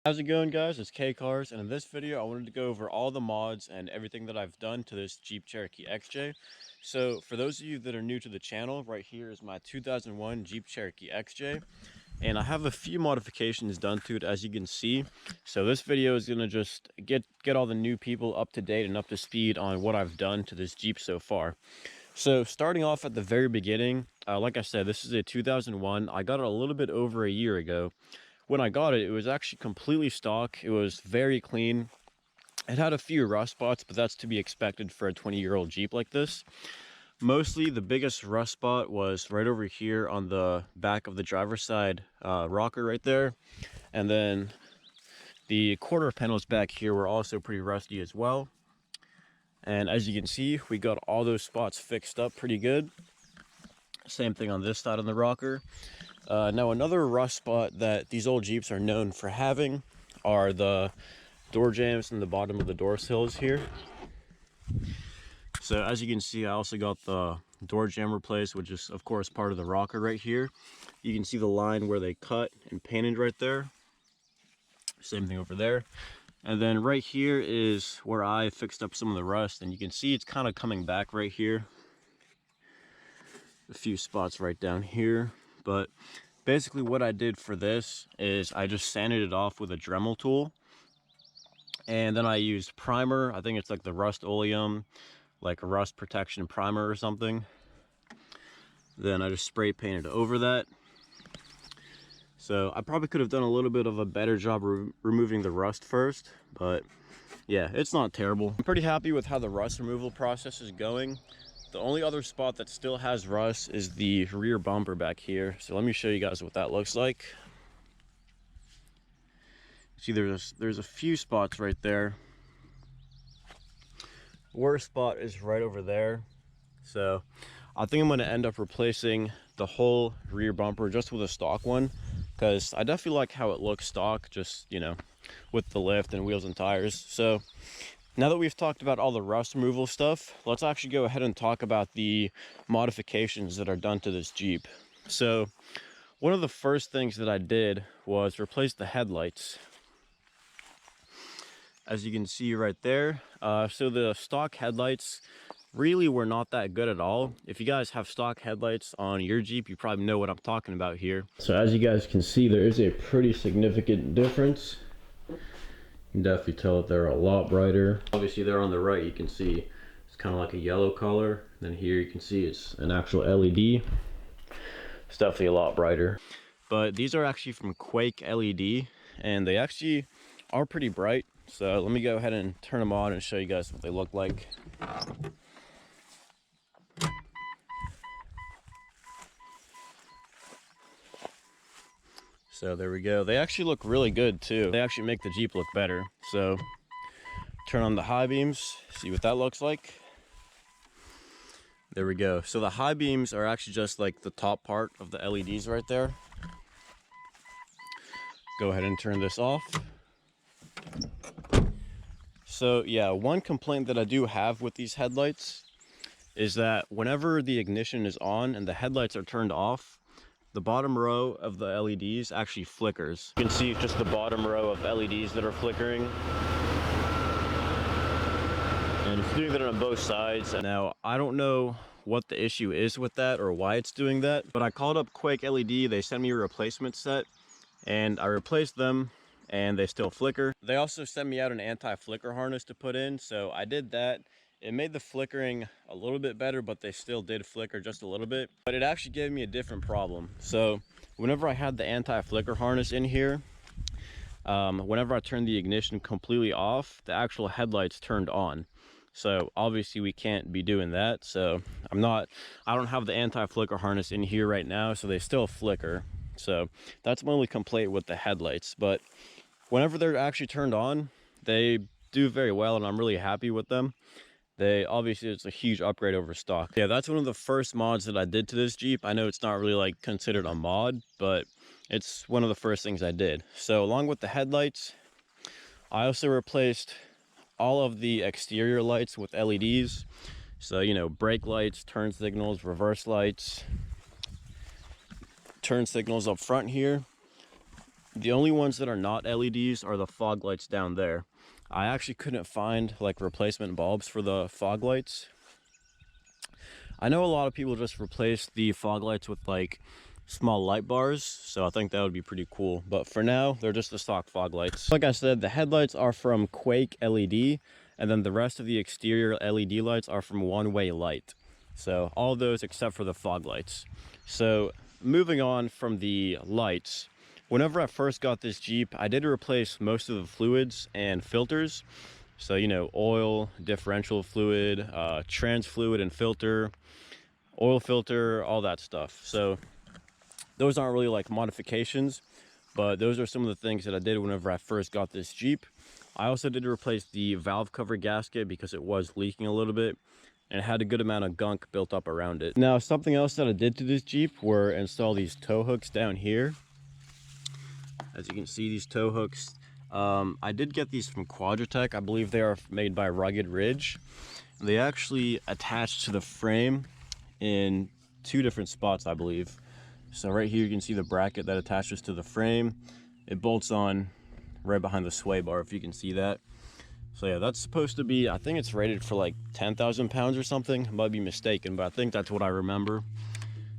How's it going, guys? It's K Cars, and in this video I wanted to go over all the mods and everything that I've done to this Jeep Cherokee XJ. So for those of you that are new to the channel, right here is my 2001 Jeep Cherokee XJ, and I have a few modifications done to it, as you can see. So this video is gonna just get all the new people up to date and up to speed on what I've done to this Jeep so far. So starting off at the very beginning, like I said, this is a 2001. I got it a little bit over a year ago. When I got it, it was actually completely stock. It was very clean. It had a few rust spots, but that's to be expected for a 20-year-old Jeep like this. Mostly the biggest rust spot was right over here on the back of the driver's side rocker right there. And then the quarter panels back here were also pretty rusty as well. And as you can see, we got all those spots fixed up pretty good. Same thing on this side on the rocker. Now another rust spot that these old Jeeps are known for having are the door jambs in the bottom of the door sills here. So as you can see, I also got the door jamb replaced, which is of course part of the rocker right here. You can see the line where they cut and painted right there. Same thing over there. And then right here is where I fixed up some of the rust, and you can see it's kind of coming back right here. A few spots right down here. But basically what I did for this is I just sanded it off with a Dremel tool, and then I used primer. I think it's like the Rust Oleum, like a rust protection primer or something. Then I just spray painted over that. So I probably could have done a little bit of a better job removing the rust first, but yeah, it's not terrible. I'm pretty happy with how the rust removal process is going. The only other spot that still has rust is the rear bumper back here. So let me show you guys what that looks like. See, there's a few spots right there. Worst spot is right over there. So I think I'm going to end up replacing the whole rear bumper just with a stock one, because I definitely like how it looks stock, just, you know, with the lift and wheels and tires. So now that we've talked about all the rust removal stuff, let's actually go ahead and talk about the modifications that are done to this Jeep. So one of the first things that I did was replace the headlights. As you can see right there. So the stock headlights really were not that good at all. If you guys have stock headlights on your Jeep, you probably know what I'm talking about here. So as you guys can see, there is a pretty significant difference. You can definitely tell that they're a lot brighter. Obviously there on the right, you can see it's kind of like a yellow color. Then here you can see it's an actual LED. It's definitely a lot brighter. But these are actually from Quake LED, and they actually are pretty bright. So let me go ahead and turn them on and show you guys what they look like. So there we go. They actually look really good too. They actually make the Jeep look better. So turn on the high beams, see what that looks like. There we go. So the high beams are actually just like the top part of the LEDs right there. Go ahead and turn this off. So yeah, one complaint that I do have with these headlights is that whenever the ignition is on and the headlights are turned off, the bottom row of the LEDs actually flickers. You can see just the bottom row of LEDs that are flickering. And it's doing that on both sides. Now, I don't know what the issue is with that or why it's doing that, but I called up Quake LED. They sent me a replacement set, and I replaced them, and they still flicker. They also sent me out an anti-flicker harness to put in, so I did that. It made the flickering a little bit better, but they still did flicker just a little bit. But it actually gave me a different problem. So whenever I had the anti-flicker harness in here, whenever I turned the ignition completely off, the actual headlights turned on. So obviously we can't be doing that. So I don't have the anti-flicker harness in here right now, so they still flicker. So that's my only complaint with the headlights. But whenever they're actually turned on, they do very well, and I'm really happy with them. Obviously it's a huge upgrade over stock. Yeah, that's one of the first mods that I did to this Jeep. I know it's not really like considered a mod, but it's one of the first things I did. So along with the headlights, I also replaced all of the exterior lights with LEDs. So, you know, brake lights, turn signals, reverse lights, turn signals up front here. The only ones that are not LEDs are the fog lights down there. I actually couldn't find like replacement bulbs for the fog lights. I know a lot of people just replace the fog lights with like small light bars, so I think that would be pretty cool. But for now, they're just the stock fog lights. Like I said, the headlights are from Quake LED, and then the rest of the exterior LED lights are from One Way Light. So all those except for the fog lights. So moving on from the lights, whenever I first got this Jeep, I did replace most of the fluids and filters. So, you know, oil, differential fluid, trans fluid and filter, oil filter, all that stuff. So those aren't really like modifications, but those are some of the things that I did whenever I first got this Jeep. I also did replace the valve cover gasket because it was leaking a little bit and it had a good amount of gunk built up around it. Now, something else that I did to this Jeep were install these tow hooks down here. As you can see, these tow hooks, I did get these from Quadratech. I believe they are made by Rugged Ridge. They actually attach to the frame in 2 different spots, I believe. So right here you can see the bracket that attaches to the frame. It bolts on right behind the sway bar, if you can see that. So yeah, that's supposed to be, I think it's rated for like 10,000 pounds or something. I might be mistaken, but I think that's what I remember.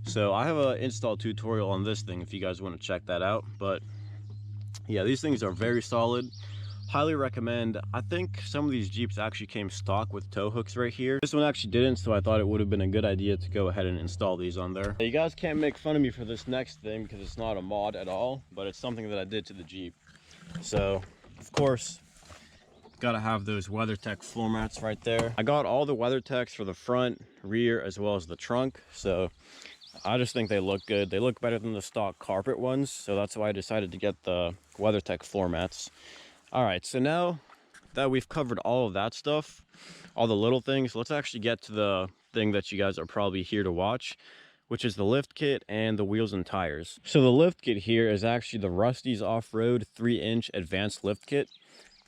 So I have an install tutorial on this thing if you guys want to check that out. But yeah, these things are very solid. Highly recommend. I think some of these Jeeps actually came stock with tow hooks right here. This one actually didn't, so I thought it would have been a good idea to go ahead and install these on there. You guys can't make fun of me for this next thing because it's not a mod at all, but it's something that I did to the Jeep. So, of course, gotta have those WeatherTech floor mats right there. I got all the WeatherTechs for the front, rear, as well as the trunk, so I just think they look good. They look better than the stock carpet ones, so that's why I decided to get the WeatherTech floor mats. All right, so now that we've covered all of that stuff, all the little things, let's actually get to the thing that you guys are probably here to watch, which is the lift kit and the wheels and tires. So the lift kit here is actually the Rusty's Off-Road 3-inch advanced lift kit.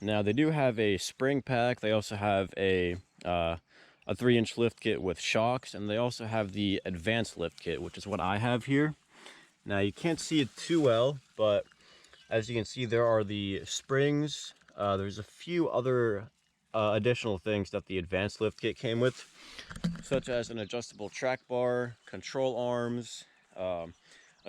Now they do have a spring pack. They also have a 3-inch lift kit with shocks, and they also have the advanced lift kit, which is what I have here. Now you can't see it too well, but as you can see, there are the springs. There's a few other additional things that the advanced lift kit came with, such as an adjustable track bar, control arms, a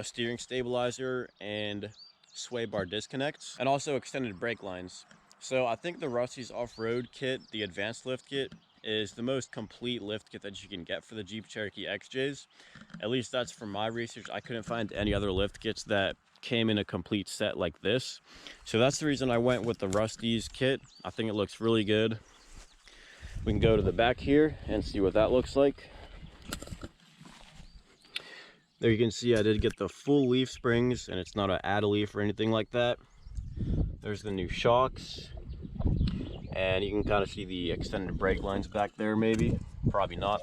steering stabilizer, and sway bar disconnects, and also extended brake lines. So I think the Rusty's Off-Road kit, the advanced lift kit, is the most complete lift kit that you can get for the Jeep Cherokee XJs. At least that's from my research. I couldn't find any other lift kits that came in a complete set like this. So that's the reason I went with the Rusty's kit. I think it looks really good. We can go to the back here and see what that looks like. There you can see I did get the full leaf springs, and it's not an add-a-leaf or anything like that. There's the new shocks, and you can kind of see the extended brake lines back there, maybe, probably not.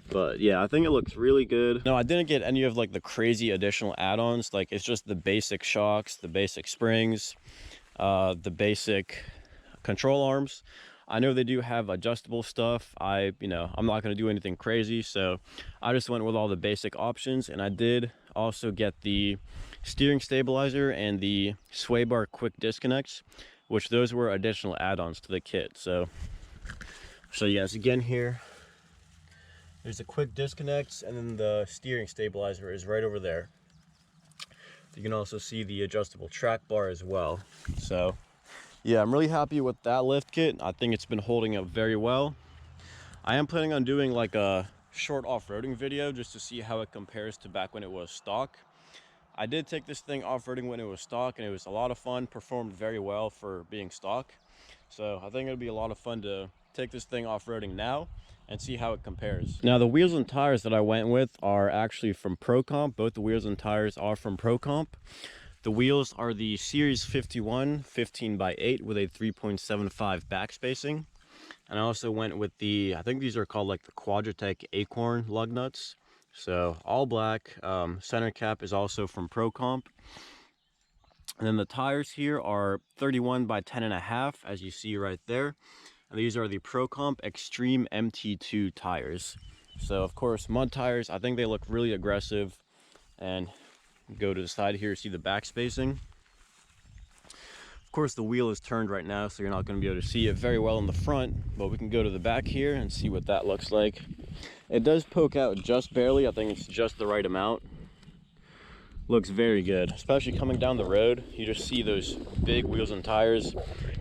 But yeah, I think it looks really good. No, I didn't get any of like the crazy additional add-ons. Like, it's just the basic shocks, the basic springs, the basic control arms. I know they do have adjustable stuff. I'm not going to do anything crazy, so I just went with all the basic options. And I did also get the steering stabilizer and the sway bar quick disconnects, which those were additional add-ons to the kit. So I'll show you guys again here. There's the quick disconnects, and then the steering stabilizer is right over there. You can also see the adjustable track bar as well. So yeah, I'm really happy with that lift kit. I think it's been holding up very well. I am planning on doing like a short off-roading video just to see how it compares to back when it was stock. I did take this thing off-roading when it was stock, and it was a lot of fun, performed very well for being stock. So I think it'll be a lot of fun to take this thing off-roading now and see how it compares. Now, the wheels and tires that I went with are actually from ProComp. Both the wheels and tires are from ProComp. The wheels are the Series 51 15x8 with a 3.75 back spacing. And I also went with the, I think these are called like the Quadratech Acorn lug nuts. So all black. Center cap is also from ProComp. And then the tires here are 31 by 10.5, as you see right there. And these are the ProComp Extreme MT2 tires. So of course, mud tires, I think they look really aggressive. And go to the side here, see the back spacing. course, the wheel is turned right now, so you're not going to be able to see it very well in the front, but we can go to the back here and see what that looks like. It does poke out just barely. I think it's just the right amount. Looks very good, especially coming down the road. You just see those big wheels and tires.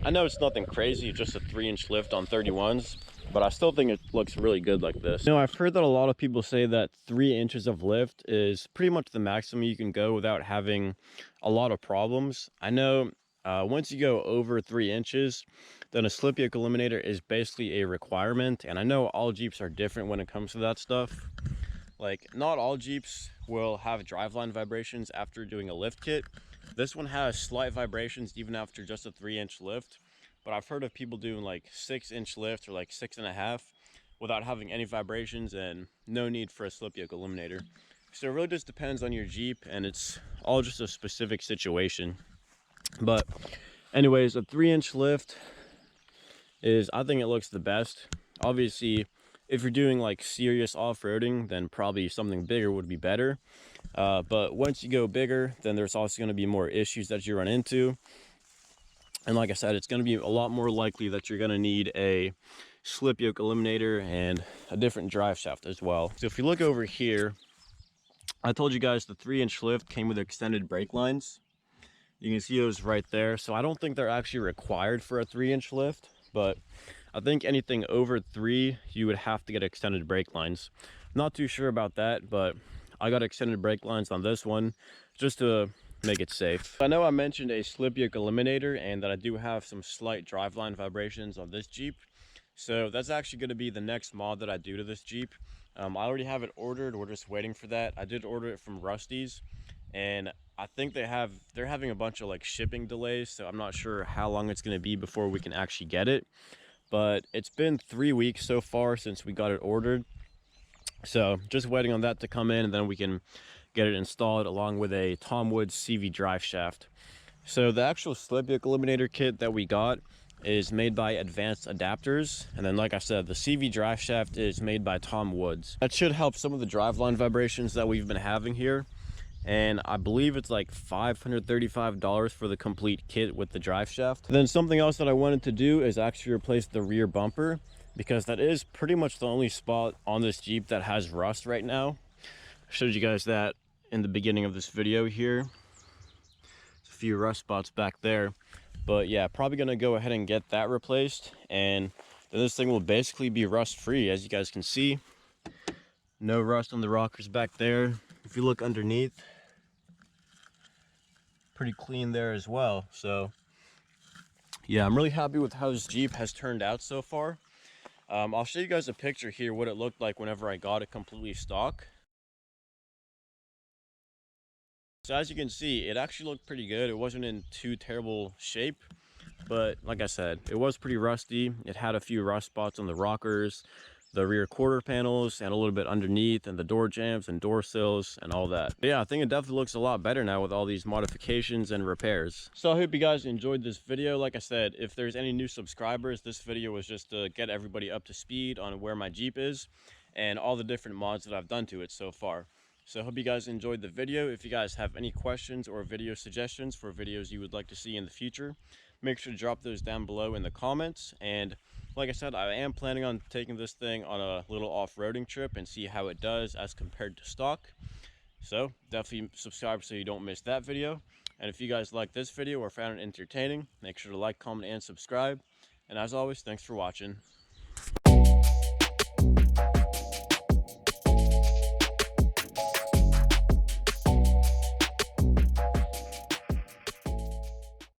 I know it's nothing crazy, just a 3-inch lift on 31s, but I still think it looks really good like this. You know, I've heard that a lot of people say that 3 inches of lift is pretty much the maximum you can go without having a lot of problems. I know once you go over 3 inches, then a slip yoke eliminator is basically a requirement. And I know all Jeeps are different when it comes to that stuff. Like, not all Jeeps will have driveline vibrations after doing a lift kit. This one has slight vibrations even after just a 3-inch lift. But I've heard of people doing like 6-inch lifts or like 6.5 without having any vibrations and no need for a slip yoke eliminator. So it really just depends on your Jeep, and it's all just a specific situation. But anyways, a 3-inch lift is, I think it looks the best. Obviously, if you're doing like serious off-roading, then probably something bigger would be better. But once you go bigger, then there's also going to be more issues that you run into. And like I said, it's going to be a lot more likely that you're going to need a slip yoke eliminator and a different drive shaft as well. So if you look over here, I told you guys the 3-inch lift came with extended brake lines. You can see those right there. So I don't think they're actually required for a 3-inch lift, but I think anything over 3, you would have to get extended brake lines. Not too sure about that, but I got extended brake lines on this one just to make it safe. I know I mentioned a slip yoke eliminator and that I do have some slight driveline vibrations on this Jeep. So that's actually going to be the next mod that I do to this Jeep. I already have it ordered. We're just waiting for that. I did order it from Rusty's, and I think they're having a bunch of like shipping delays, so I'm not sure how long it's going to be before we can actually get it. But it's been 3 weeks so far since we got it ordered. So just waiting on that to come in, and then we can get it installed along with a Tom Woods CV drive shaft. So the actual slip yoke eliminator kit that we got is made by Advanced Adapters, and then like I said, the CV drive shaft is made by Tom Woods. That should help some of the driveline vibrations that we've been having here, and I believe it's like $535 for the complete kit with the drive shaft. And then something else that I wanted to do is actually replace the rear bumper, because that is pretty much the only spot on this Jeep that has rust right now. I showed you guys that in the beginning of this video here. There's a few rust spots back there, but yeah, probably gonna go ahead and get that replaced, and then this thing will basically be rust free. As you guys can see, no rust on the rockers back there. If you look underneath, pretty clean there as well. So yeah, I'm really happy with how this Jeep has turned out so far. I'll show you guys a picture here what it looked like whenever I got it completely stock. So as you can see, it actually looked pretty good. It wasn't in too terrible shape, but like I said, it was pretty rusty. It had a few rust spots on the rockers, the rear quarter panels, and a little bit underneath, and the door jambs and door sills and all that. But yeah, I think it definitely looks a lot better now with all these modifications and repairs. So I hope you guys enjoyed this video. Like I said, if there's any new subscribers, this video was just to get everybody up to speed on where my Jeep is and all the different mods that I've done to it so far. So I hope you guys enjoyed the video. If you guys have any questions or video suggestions for videos you would like to see in the future, make sure to drop those down below in the comments. And like I said, I am planning on taking this thing on a little off-roading trip and see how it does as compared to stock. So definitely subscribe so you don't miss that video. And if you guys like this video or found it entertaining, make sure to like, comment, and subscribe. And as always, thanks for watching.